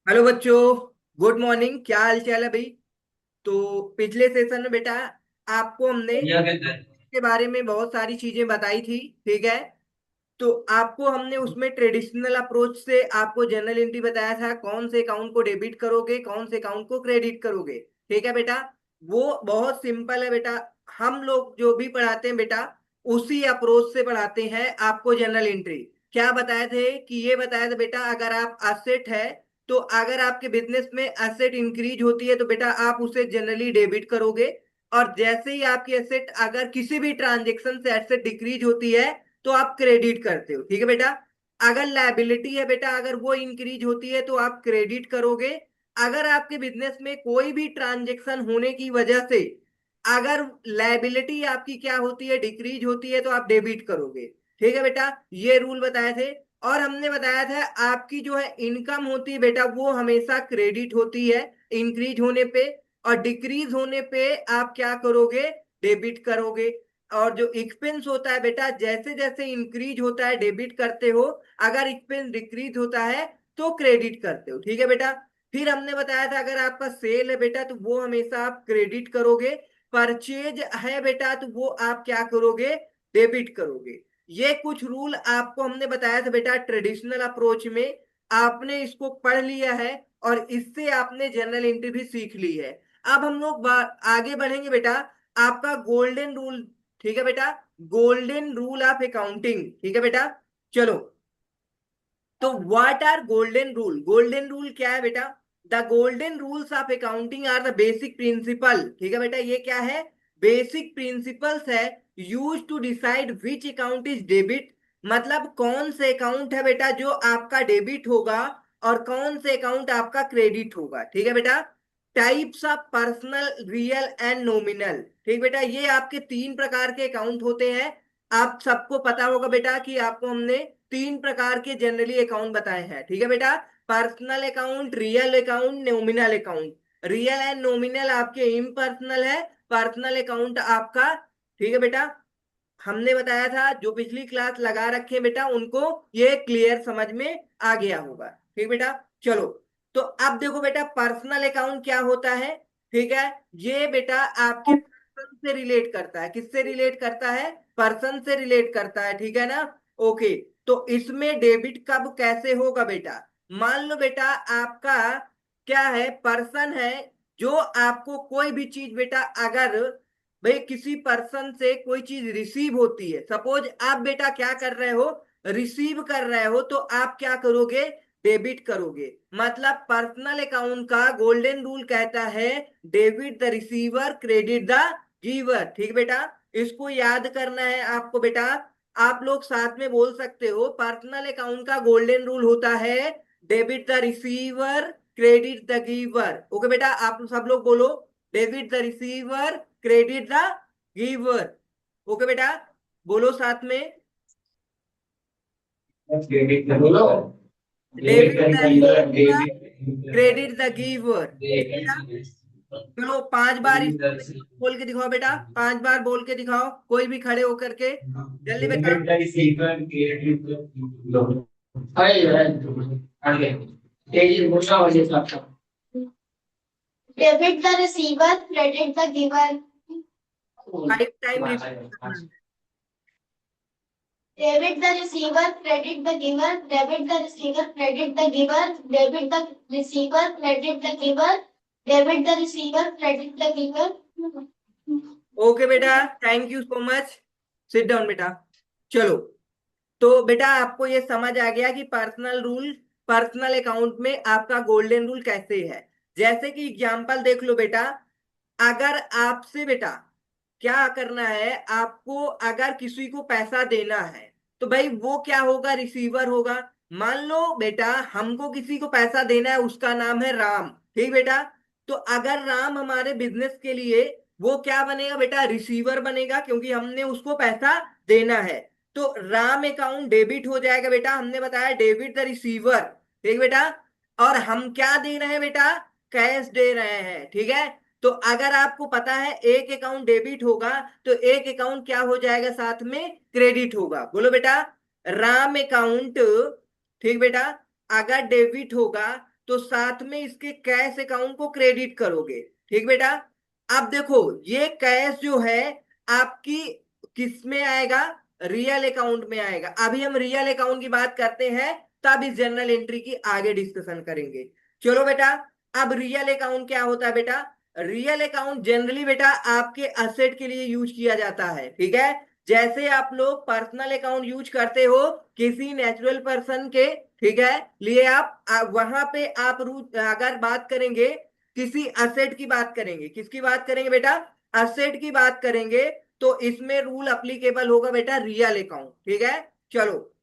Hello बच्चों। Good morning. क्या हाल चाल है भाई? तो पिछले सेशन में बेटा आपको हमने बढ़िया कहता है। के बारे में बहुत सारी चीजें बताई थी। ठीक है। तो आपको हमने उसमें ट्रेडिशनल अप्रोच से आपको जनरल एंट्री बताया था, कौन से अकाउंट को डेबिट करोगे, कौन से अकाउंट को क्रेडिट करोगे। ठीक है बेटा। वो बहुत सिंपल है बेटा। हम लोग जो भी पढ़ाते हैं बेटा उसी अप्रोच से पढ़ाते हैं आपको जनरल एंट्री। क्या बताए थे कि ये बताया था बेटा, अगर आप असेट है तो अगर आपके बिजनेस में एसेट इंक्रीज होती है तो बेटा आप उसे जनरली डेबिट करोगे। और जैसे ही आपकी एसेट अगर किसी भी ट्रांजेक्शन से एसेट डिक्रीज होती है तो आप क्रेडिट करते हो। ठीक है बेटा। अगर लायबिलिटी है बेटा, अगर वो इंक्रीज होती है तो आप क्रेडिट करोगे। अगर आपके बिजनेस में कोई भी ट्रांजेक्शन होने की वजह से अगर लायबिलिटी आपकी क्या होती है, डिक्रीज होती है, तो आप डेबिट करोगे। ठीक है बेटा। ये रूल बताए थे। और हमने बताया था आपकी जो है इनकम होती है बेटा वो हमेशा क्रेडिट होती है इंक्रीज होने पे, और डिक्रीज होने पे आप क्या करोगे, डेबिट करोगे। और जो एक्सपेंस होता है बेटा जैसे जैसे इंक्रीज होता है डेबिट करते हो, अगर एक्सपेंस डिक्रीज होता है तो क्रेडिट करते हो। ठीक है बेटा। फिर हमने बताया था अगर आपका सेल है बेटा तो वो हमेशा आप क्रेडिट करोगे। परचेज है बेटा तो वो आप क्या करोगे, डेबिट करोगे। ये कुछ रूल आपको हमने बताया था बेटा ट्रेडिशनल अप्रोच में। आपने इसको पढ़ लिया है और इससे आपने जनरल एंट्री भी सीख ली है। अब हम लोग आगे बढ़ेंगे बेटा। आपका गोल्डन रूल। ठीक है बेटा। Golden rule of accounting. ठीक है बेटा। चलो। तो what are golden rule? Golden rule क्या है बेटा? The golden rules of accounting are the basic principle. ठीक है बेटा। ये क्या है? बेसिक प्रिंसिपल्स है use to decide which account is debit. मतलब कौन से अकाउंट है बेटा जो आपका डेबिट होगा और कौन से अकाउंट आपका क्रेडिट होगा। ठीक है बेटा। Types of personal, real and nominal. ठीक बेटा। ये आपके तीन प्रकार के अकाउंट होते हैं। आप सबको पता होगा बेटा कि आपको हमने तीन प्रकार के जनरली अकाउंट बताए हैं। ठीक है बेटा। Personal account, real account, nominal account. Real and nominal आपके इम्पर्सनल है। पर्सनल अकाउंट आपका, ठीक है बेटा, हमने बताया था जो पिछली क्लास लगा रखे बेटा उनको ये क्लियर समझ में आ गया होगा। ठीक बेटा। चलो। तो अब देखो बेटा पर्सनल अकाउंट क्या होता है। ठीक है। ये बेटा आपके पर्सन से रिलेट करता है। किससे रिलेट करता है? पर्सन से रिलेट करता है। ठीक है ना। ओके। तो इसमें डेबिट कब कैसे होगा बेटा? मान लो बेटा आपका क्या है, पर्सन है, जो आपको कोई भी चीज बेटा अगर भाई किसी पर्सन से कोई चीज रिसीव होती है, सपोज आप बेटा क्या कर रहे हो, रिसीव कर रहे हो, तो आप क्या करोगे, डेबिट करोगे। मतलब पर्सनल अकाउंट का गोल्डन रूल कहता है debit the receiver, credit the giver. ठीक बेटा। इसको याद करना है आपको बेटा। आप लोग साथ में बोल सकते हो पर्सनल अकाउंट का गोल्डन रूल होता है debit the receiver, credit the giver. Okay बेटा। आप सब लोग बोलो debit the receiver, credit the giver. Okay बेटा। बोलो साथ में डेबिट कर बोलो। डेबिट डेबिट का the giver, receiver, debit credit the giver. ठीक है बेटा। डेबिट चलो 5 बार इसको बोल के दिखाओ बेटा। 5 बार बोल के दिखाओ कोई भी खड़े होकर के। जल्दी बेटा। डेबिट का रिसीवर, क्रेडिट लो। अरे यार, आगे तेजी बोलना हो ये सब। Debit the receiver, credit the giver. 5 time repeat करना है। Debit the receiver, credit the giver. Debit the receiver, credit the giver. Debit the receiver, credit the giver. Debit the receiver, credit the giver. Okay बेटा। Thank you so much. Sit down बेटा। चलो। तो बेटा आपको ये समझ आ गया कि पर्सनल रूल, पर्सनल अकाउंट में आपका गोल्डन रूल कैसे है। जैसे कि एग्जांपल देख लो बेटा। अगर आपसे बेटा क्या करना है, आपको अगर किसी को पैसा देना है तो भाई वो क्या होगा, रिसीवर होगा। मान लो बेटा हमको किसी को पैसा देना है, उसका नाम है राम। ठीक बेटा। तो अगर राम हमारे बिजनेस के लिए, वो क्या बनेगा बेटा, रिसीवर बनेगा, क्योंकि हमने उसको पैसा देना है। तो राम अकाउंट डेबिट हो जाएगा बेटा। हमने बताया डेबिट द रिसीवर। ठीक बेटा। और हम क्या दे रहे हैं बेटा, कैश दे रहे हैं। ठीक है। तो अगर आपको पता है एक अकाउंट डेबिट होगा तो एक अकाउंट क्या हो जाएगा, साथ में क्रेडिट होगा। बोलो बेटा। राम अकाउंट, ठीक बेटा, अगर डेबिट होगा तो साथ में इसके कैश अकाउंट को क्रेडिट करोगे। ठीक बेटा। अब देखो ये कैश जो है आपकी किस में आएगा, रियल अकाउंट में आएगा। अभी हम रियल अकाउंट की बात करते हैं, तब इस जर्नल एंट्री की आगे डिस्कशन करेंगे। चलो बेटा, अब रियल अकाउंट क्या होता है बेटा। रियल अकाउंट जनरली बेटा आपके असेट के लिए यूज किया जाता है। ठीक है, जैसे आप लोग पर्सनल अकाउंट यूज करते हो किसी नेचुरल पर्सन के, ठीक है, लिए आप वहां पे आप अगर बात करेंगे किसी असेट की बात करेंगे, किसकी बात करेंगे बेटा, असेट की बात करेंगे, तो इसमें रूल अप्लीकेबल होगा बेटा रियल अकाउंट। ठीक है। चलो,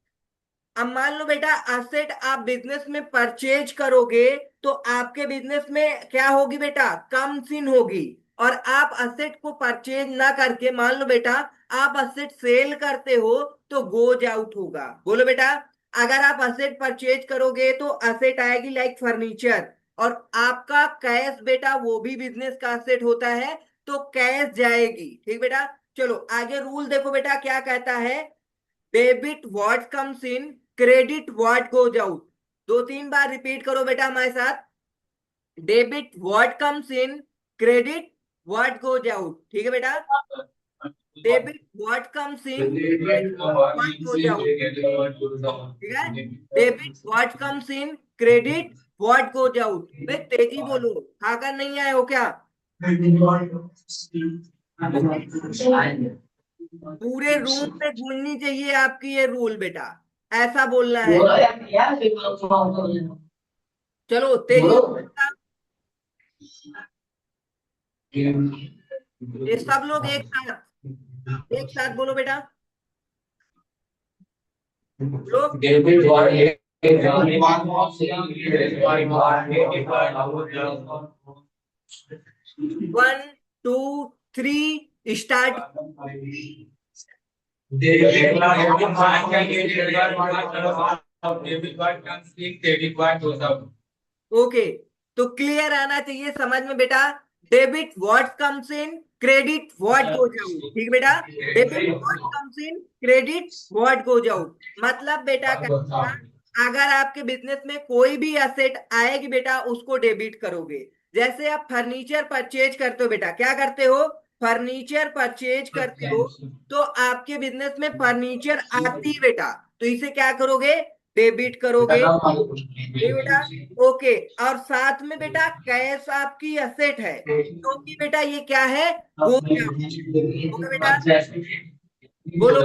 अब मान लो बेटा असेट आप बिजनेस में परचेज करोगे, तो आपके बिजनेस में क्या होगी बेटा, कम सिन होगी। और आप असेट को परचेज ना करके मान लो बेटा आप असेट सेल करते हो, तो गोज आउट होगा। बोलो बेटा, अगर आप असेट परचेज करोगे तो असेट आएगी लाइक फर्नीचर, और आपका कैश बेटा वो भी बिजनेस का असेट होता है, तो कैश जाएगी। ठीक बेटा। चलो आगे रूल देखो बेटा क्या कहता है। Debit what comes in, credit what goes out. दो तीन बार रिपीट करो बेटा हमारे साथ। Debit what comes in, credit what goes out. ठीक है बेटा। Debit what comes in, credit what goes out. ठीक है। Debit what comes in, credit what goes out. भाई तेजी बोलो, खाकर नहीं आए हो क्या। पूरे रूम में गूंजनी चाहिए आपकी ये रूल बेटा, ऐसा बोलना है। चलो तेजी से, ये सब लोग एक साथ, एक साथ बोलो बेटा। लोग one two three start. Okay, तो क्लियर आना चाहिए समझ में बेटा। Debit what comes in, credit what goes out. ठीक बेटा। Debit what comes in, credit what goes out. मतलब बेटा अगर आपके बिजनेस में कोई भी असेट आएगी बेटा उसको डेबिट करोगे। जैसे आप फर्नीचर परचेज करते हो बेटा, क्या करते हो, फर्नीचर परचेज करते हो, तो आपके बिजनेस में फर्नीचर आती है बेटा, तो इसे क्या करोगे, डेबिट करोगे। ठीक बेटा। ओके, और साथ में बेटा कैश आपकी असेट है, क्योंकि बेटा ये क्या है, गोल्ड। ओके बेटा, बोलो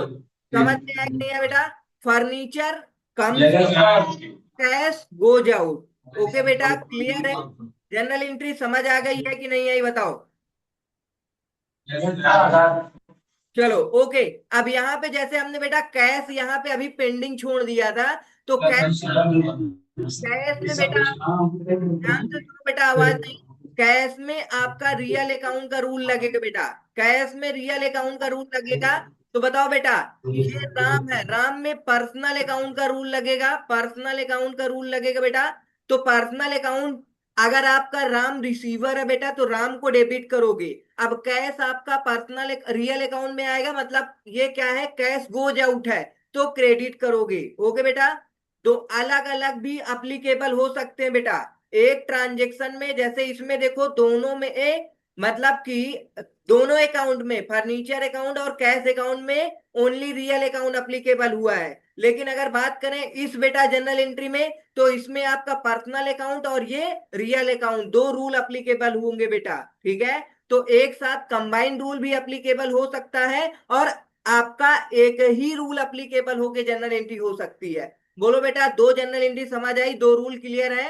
समझ में आया कि नहीं है बेटा। फर्नीचर कम, कैश गोज आउट। ओके बेटा, क्लियर है। जनरल एंट्री समझ आ गई है कि नहीं आई बताओ। चलो ओके। अब यहाँ पे जैसे हमने बेटा कैश यहाँ पे अभी पेंडिंग छोड़ दिया था, तो कैश, कैश में बेटा ध्यान से सुनो बेटा, आवाज नहीं। कैश में आपका रियल अकाउंट का रूल लगेगा बेटा, कैश में रियल अकाउंट का रूल लगेगा। तो बताओ बेटा, ये राम है, राम में पर्सनल अकाउंट का रूल लगेगा, पर्सनल अकाउंट का रूल लगेगा बेटा। तो पर्सनल अकाउंट, अगर आपका राम रिसीवर है बेटा तो राम को डेबिट करोगे। अब कैश आपका पर्सनल रियल अकाउंट में आएगा, मतलब ये क्या है, कैश गोज आउट है, तो क्रेडिट करोगे। ओके बेटा। तो अलग अलग भी अप्लीकेबल हो सकते हैं बेटा एक ट्रांजेक्शन में। जैसे इसमें देखो दोनों में मतलब कि दोनों अकाउंट में, फर्नीचर अकाउंट और कैश अकाउंट में ओनली रियल अकाउंट अप्लीकेबल हुआ है। लेकिन अगर बात करें इस बेटा जनरल एंट्री में, तो इसमें आपका पर्सनल अकाउंट और ये रियल अकाउंट दो रूल अप्लीकेबल होंगे बेटा। ठीक है, तो एक साथ कंबाइंड रूल भी अप्लीकेबल हो सकता है, और आपका एक ही रूल अप्लीकेबल होके जनरल एंट्री हो सकती है। बोलो बेटा, दो जनरल एंट्री समझ आई, दो रूल क्लियर है।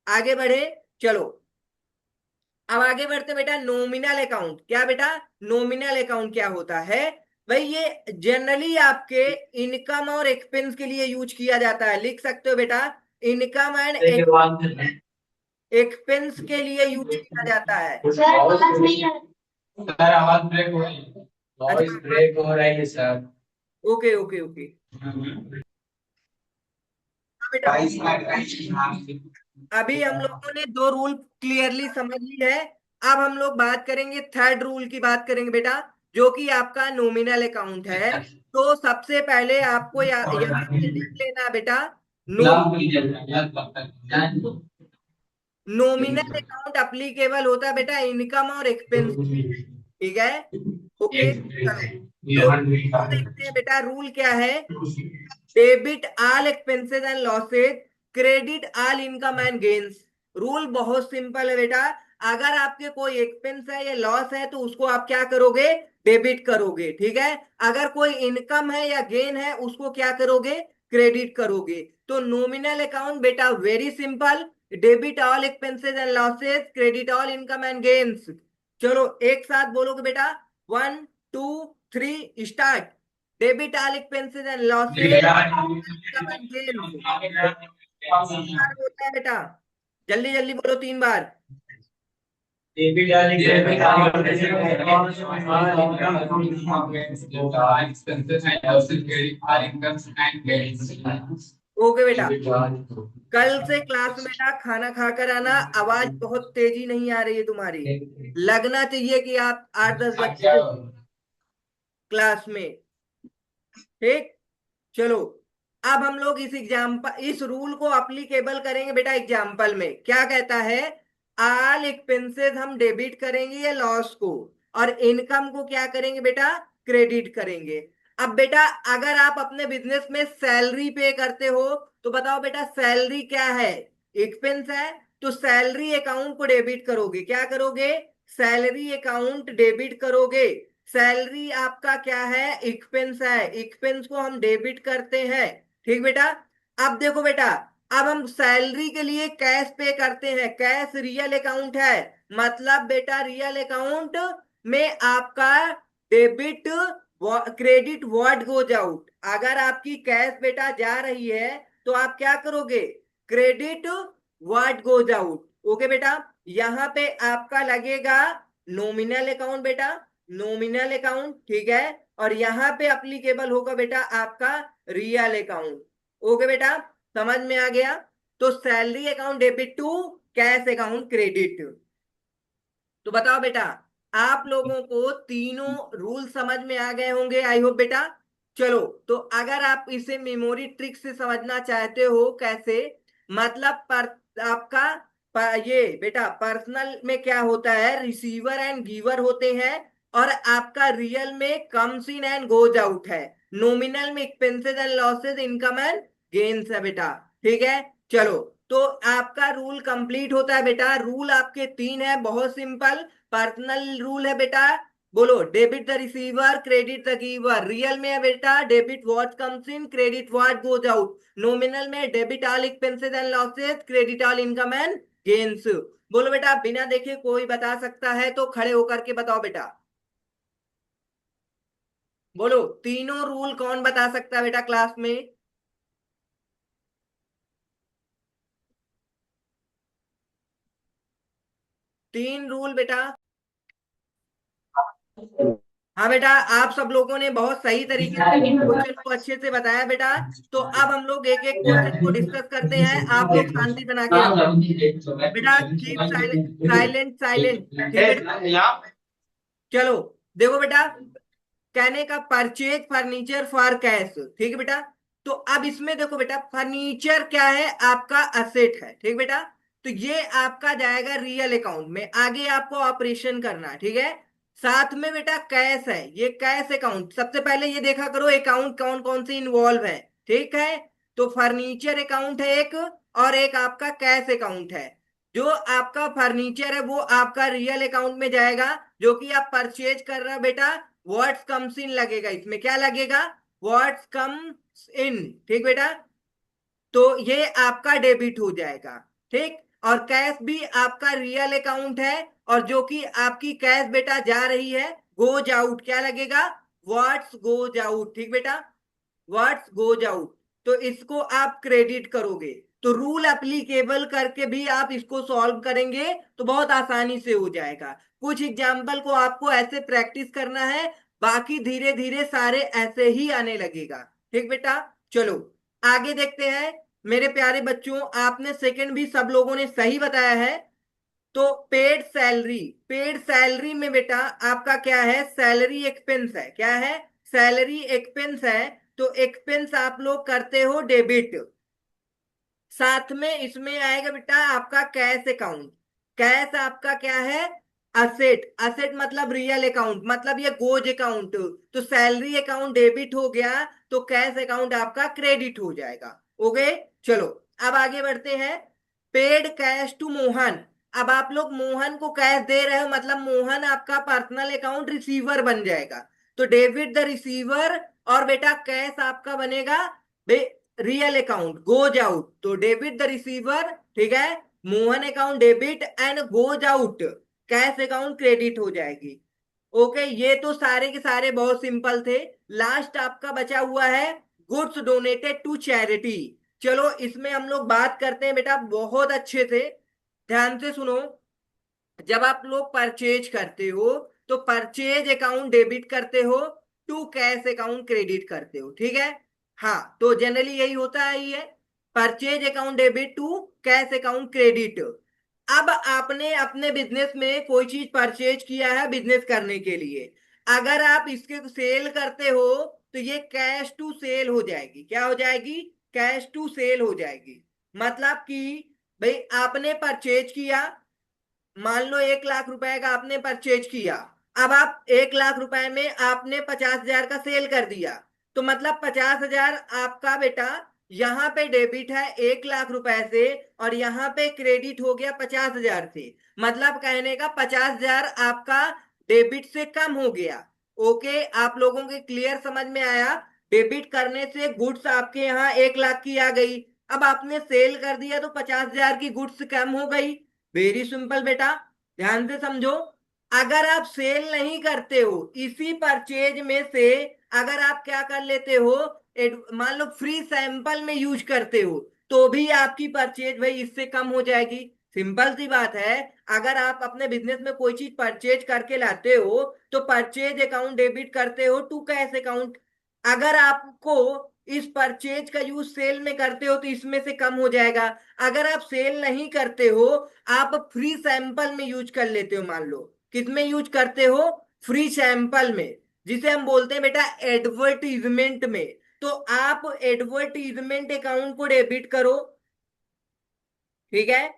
आगे बढ़े। चलो, अब आगे बढ़ते बेटा नॉमिनल अकाउंट। क्या बेटा, नॉमिनल अकाउंट क्या होता है। भाई ये जनरली आपके इनकम और एक्सपेंस के लिए यूज किया जाता है, लिख सकते हो बेटा, इनकम एंड एक्सपेंस के लिए यूज किया जाता है। सर आवाज नहीं आ सर आवाज ब्रेक हो रही है, वॉइस अच्छा, ब्रेक हो रही है सर। Okay okay okay. हाँ बेटा, अभी हम लोगों ने दो रूल क्लियरली समझ ली है। अब हम लोग बात करेंगे थर्ड रूल की, बात करेंगे बेटा, जो कि आपका नॉमिनल अकाउंट है। तो सबसे पहले आपको यहाँ पे लिख लेना बेटा, नो, नॉमिनल अकाउंट अप्लीकेबल होता है बेटा इनकम और एक्सपेंस, ठीक है। ओके चलो, तो रूल देखते हैं बेटा, रूल क्या है। Debit all expenses and losses, credit all income and gains. Rule बहुत सिंपल है बेटा, अगर आपके कोई एक्सपेंस है या लॉस है तो उसको आप क्या करोगे, डेबिट करोगे, ठीक है। अगर कोई इनकम है या गेन है उसको क्या करोगे, क्रेडिट करोगे। तो नॉमिनल अकाउंट बेटा very simple, debit all expenses and losses, credit all income and gains. चलो एक साथ बोलोगे बेटा, 1 2 3 start. Debit all expenses and losses, income and gains. बार बोलना है बेटा, जल्दी जल्दी बोलो 3 बार। ओके बेटा, कल से क्लास में बेटा खाना खाकर आना, आवाज बहुत तेजी नहीं आ रही है तुम्हारी, लगना चाहिए कि आप 8 10 बच्चे हो क्लास में, ठीक। चलो, अब हम लोग इस एग्जाम्पल, इस रूल को अप्लीकेबल करेंगे बेटा एग्जाम्पल में। क्या कहता है, ऑल एक्सपेंसेस हम डेबिट करेंगे या लॉस को, और इनकम को क्या करेंगे बेटा, क्रेडिट करेंगे। अब बेटा अगर आप अपने बिजनेस में सैलरी पे करते हो तो बताओ बेटा सैलरी क्या है, एक्सपेंस है, तो सैलरी अकाउंट को डेबिट करोगे, क्या करोगे, सैलरी अकाउंट डेबिट करोगे। सैलरी आपका क्या है, एक्सपेंस है, एक्सपेंस को हम डेबिट करते हैं, ठीक बेटा। अब देखो बेटा, अब हम सैलरी के लिए कैश पे करते हैं, कैश रियल अकाउंट है, मतलब बेटा रियल अकाउंट में आपका debit credit what goes out. अगर आपकी कैश बेटा जा रही है तो आप क्या करोगे, credit what goes out. Okay बेटा, यहां पे आपका लगेगा नॉमिनल अकाउंट बेटा, नॉमिनल अकाउंट, ठीक है। और यहां पे अप्लीकेबल होगा बेटा आपका रियल अकाउंट। ओके बेटा, समझ में आ गया। तो salary account debit to, cash account credit. तो बताओ बेटा, आप लोगों को तीनों रूल समझ में आ गए होंगे आई होप बेटा। चलो, तो अगर आप इसे मेमोरी ट्रिक से समझना चाहते हो कैसे, मतलब आपका ये बेटा पर्सनल में क्या होता है, रिसीवर एंड गिवर होते हैं, और आपका रियल में comes in and goes out है, नॉमिनल में expenses and losses, income and gains है बेटा, ठीक है। चलो, तो आपका रूल कंप्लीट होता है बेटा, रूल आपके 3 है, बहुत सिंपल। पर्सनल रूल है बेटा, बोलो, debit the receiver, credit the giver. Real में है बेटा debit what comes in, credit what goes out. Nominal में debit all expenses and losses, credit all income and gains. बोलो बेटा, बिना देखे कोई बता सकता है तो खड़े होकर के बताओ बेटा, बोलो तीनों रूल कौन बता सकता है बेटा क्लास में। 3 रूल बेटा। हाँ बेटा, आप सब लोगों ने बहुत सही तरीके से क्वेश्चन को अच्छे से बताया बेटा। तो अब हम लोग एक एक क्वेश्चन को डिस्कस करते हैं, आप लोग शांति बना के रहो बेटा, कीप साइलेंट, साइलेंट साइलेंट, ठीक बेटा। चलो, देखो बेटा, कहने का परचेज फर्नीचर फॉर कैश, ठीक है बेटा। तो अब इसमें देखो बेटा, फर्नीचर क्या है, आपका असेट है, ठीक बेटा। तो ये आपका जाएगा रियल अकाउंट में, आगे आपको ऑपरेशन करना है, ठीक है। साथ में बेटा कैश है, ये कैश अकाउंट, सबसे पहले ये देखा करो अकाउंट कौन कौन से इन्वॉल्व है, ठीक है। तो फर्नीचर अकाउंट है एक, और एक आपका कैश अकाउंट है। जो आपका फर्नीचर है वो आपका रियल अकाउंट में जाएगा, जो कि आप परचेज कर रहे हो बेटा, व्हाट्स कम्स इन लगेगा, इसमें क्या लगेगा, व्हाट्स कम्स इन, ठीक बेटा। तो ये आपका डेबिट हो जाएगा, ठीक। और कैश भी आपका रियल अकाउंट है, और जो कि आपकी कैश बेटा जा रही है, गोज आउट, क्या लगेगा, व्हाट्स गोज आउट, ठीक बेटा, व्हाट्स गोज आउट। तो इसको आप क्रेडिट करोगे। तो रूल एप्लीकेबल करके भी आप इसको सॉल्व करेंगे तो बहुत आसानी से हो जाएगा। कुछ एग्जाम्पल को आपको ऐसे प्रैक्टिस करना है, बाकी धीरे धीरे सारे ऐसे ही आने लगेगा, ठीक बेटा। चलो आगे देखते हैं मेरे प्यारे बच्चों, आपने सेकंड भी सब लोगों ने सही बताया है। तो पेड सैलरी, पेड सैलरी में बेटा आपका क्या है, सैलरी एक्सपेंस है, क्या है, सैलरी एक्सपेंस है। तो एक्सपेंस आप लोग करते हो डेबिट, साथ में इसमें आएगा बेटा आपका कैश अकाउंट। कैश आपका क्या है, असेट। असेट मतलब रियल अकाउंट, मतलब ये गोज अकाउंट। तो सैलरी अकाउंट डेबिट हो गया, तो कैश अकाउंट आपका क्रेडिट हो जाएगा। ओके, चलो अब आगे बढ़ते हैं। Paid cash to Mohan. अब आप लोग मोहन को कैश दे रहे हो, मतलब मोहन आपका पर्सनल अकाउंट रिसीवर बन जाएगा। तो डेबिट द रिसीवर, और बेटा कैश आपका बनेगा रियल अकाउंट गोज आउट। तो डेबिट द रिसीवर, ठीक है, Mohan account debit and goes out, cash account credit हो जाएगी। ओके, ये तो सारे के सारे बहुत सिंपल थे। लास्ट आपका बचा हुआ है गुड्स डोनेटेड टू चैरिटी। चलो इसमें हम लोग बात करते हैं बेटा, बहुत अच्छे से ध्यान से सुनो। जब आप लोग परचेज करते हो तो परचेज अकाउंट डेबिट करते हो, टू कैश अकाउंट क्रेडिट करते हो, ठीक है। हाँ, तो जनरली यही होता है, ये purchase account debit to cash account credit. अब आपने अपने बिजनेस में कोई चीज परचेज किया है बिजनेस करने के लिए, अगर आप इसके सेल करते हो तो ये कैश टू सेल हो जाएगी। क्या हो जाएगी, कैश टू सेल हो जाएगी। मतलब कि भाई आपने परचेज किया, मान लो 1 लाख रुपए का आपने परचेज किया, अब आप 1 लाख रुपए में आपने 50,000 का सेल कर दिया, तो मतलब 50,000 आपका बेटा यहाँ पे डेबिट है 1 लाख रुपए से, और यहाँ पे क्रेडिट हो गया 50,000 से। मतलब कहने का 50,000 आपका डेबिट से कम हो गया। ओके, आप लोगों के क्लियर समझ में आया। डेबिट करने से गुड्स आपके यहाँ 1 लाख की आ गई, अब आपने सेल कर दिया तो 50,000 की गुड्स कम हो गई। वेरी सिंपल बेटा, ध्यान से समझो। अगर आप सेल नहीं करते हो, इसी परचेज में से अगर आप क्या कर लेते हो, मान लो फ्री सैंपल में यूज करते हो, तो भी आपकी परचेज भाई इससे कम हो जाएगी। सिंपल सी बात है। अगर आप अपने बिजनेस में कोई चीज परचेज करके लाते हो तो परचेज अकाउंट डेबिट करते हो टू कैश अकाउंट। अगर आपको इस परचेज का यूज सेल में करते हो तो इसमें से कम हो जाएगा। अगर आप सेल नहीं करते हो, आप फ्री सैंपल में यूज कर लेते हो, मान लो किस में यूज करते हो, फ्री सैंपल में, जिसे हम बोलते हैं बेटा एडवर्टीजमेंट में। तो आप एडवर्टीजमेंट अकाउंट को डेबिट करो, ठीक है,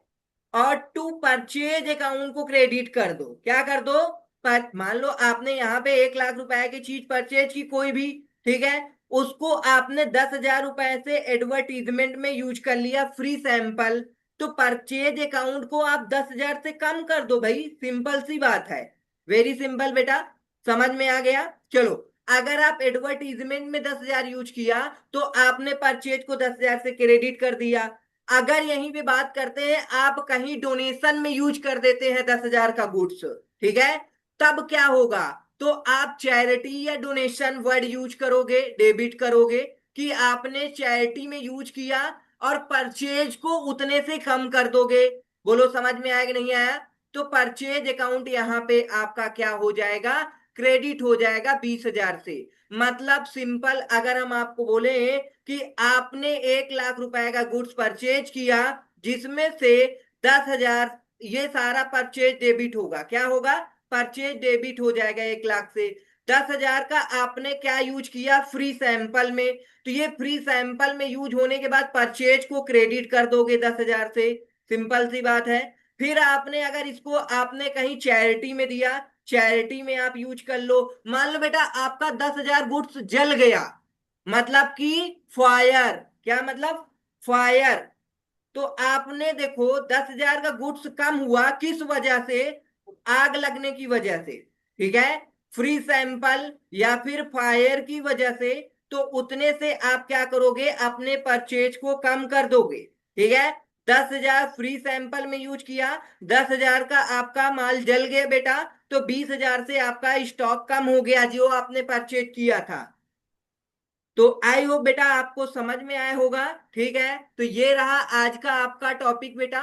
और टू परचेज अकाउंट को क्रेडिट कर दो। क्या कर दो, पर मान लो आपने यहाँ पे 1 लाख रुपए की चीज परचेज की कोई भी, ठीक है, उसको आपने 10,000 रुपए से एडवर्टीजमेंट में यूज कर लिया फ्री सैंपल, तो परचेज अकाउंट को आप 10,000 से कम कर दो भाई, सिंपल सी बात है। वेरी सिंपल बेटा, समझ में आ गया। चलो, अगर आप एडवर्टीजमेंट में 10,000 यूज किया तो आपने परचेज को 10,000 से क्रेडिट कर दिया। अगर यहीं पे बात करते हैं, आप कहीं डोनेशन में यूज कर देते हैं 10,000 का गुड्स, ठीक है, तब क्या होगा, तो आप चैरिटी या डोनेशन वर्ड यूज करोगे, डेबिट करोगे कि आपने चैरिटी में यूज किया, और परचेज को उतने से कम कर दोगे। बोलो समझ में आया कि नहीं आया। तो परचेज अकाउंट यहाँ पे आपका क्या हो जाएगा, क्रेडिट हो जाएगा 20,000 से। मतलब सिंपल, अगर हम आपको बोले कि आपने 1 लाख रुपए का गुड्स परचेज किया, जिसमें से 10,000, ये सारा परचेज डेबिट होगा। क्या होगा, परचेज डेबिट हो जाएगा 1 लाख से। 10,000 का आपने क्या यूज किया, फ्री सैंपल में, तो ये फ्री सैंपल में यूज होने के बाद परचेज को क्रेडिट कर दोगे 10,000 से। सिंपल सी बात है। फिर आपने अगर इसको आपने कहीं चैरिटी में दिया, चैरिटी में आप यूज कर लो। मान लो बेटा आपका 10,000 गुड्स जल गया, मतलब कि फायर, क्या मतलब, फायर। तो आपने देखो 10,000 का गुड्स कम हुआ किस वजह से, आग लगने की वजह से, ठीक है, फ्री सैंपल या फिर फायर की वजह से। तो उतने से आप क्या करोगे, अपने परचेज को कम कर दोगे, ठीक है। 10,000 फ्री सैंपल में यूज किया, 10,000 का आपका माल जल गया बेटा, तो 20,000 से आपका स्टॉक कम हो गया जो आपने परचेज किया था। तो आई होप बेटा आपको समझ में आया होगा, ठीक है। तो ये रहा आज का आपका टॉपिक बेटा,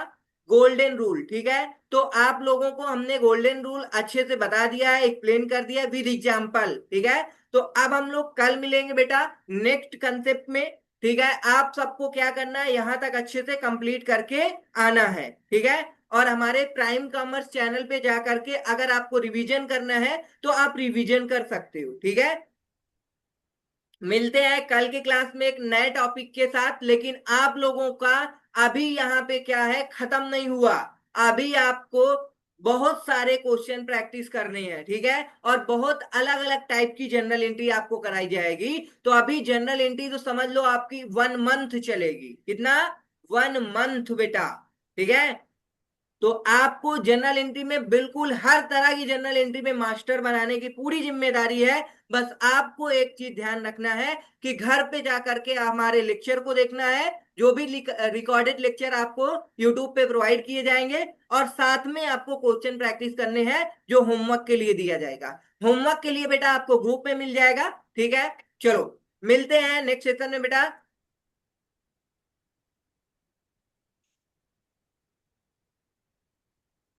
गोल्डन रूल, ठीक है। तो आप लोगों को हमने गोल्डन रूल अच्छे से बता दिया है, एक्सप्लेन कर दिया विद एग्जांपल, ठीक है। तो अब हम लोग कल मिलेंगे बेटा नेक्स्ट कंसेप्ट में, ठीक है। आप सबको क्या करना है, यहां तक अच्छे से कंप्लीट करके आना है, ठीक है। और हमारे प्राइम कॉमर्स चैनल पे जा करके अगर आपको रिवीजन करना है तो आप रिवीजन कर सकते हो, ठीक है। मिलते हैं कल की क्लास में एक नए टॉपिक के साथ, लेकिन आप लोगों का अभी यहाँ पे क्या है, खत्म नहीं हुआ। अभी आपको बहुत सारे क्वेश्चन प्रैक्टिस करने हैं, ठीक है, और बहुत अलग अलग टाइप की जनरल एंट्री आपको कराई जाएगी। तो अभी जनरल एंट्री तो समझ लो आपकी 1 मंथ चलेगी। कितना? 1 मंथ बेटा, ठीक है। तो आपको जनरल एंट्री में बिल्कुल हर तरह की जनरल एंट्री में मास्टर बनाने की पूरी जिम्मेदारी है। बस आपको एक चीज ध्यान रखना है कि घर पे जाकर के हमारे लेक्चर को देखना है, जो भी रिकॉर्डेड लेक्चर आपको यूट्यूब पे प्रोवाइड किए जाएंगे, और साथ में आपको क्वेश्चन प्रैक्टिस करने हैं जो होमवर्क के लिए दिया जाएगा। होमवर्क के लिए बेटा आपको ग्रुप में मिल जाएगा, ठीक है। चलो मिलते हैं नेक्स्ट सेशन में बेटा।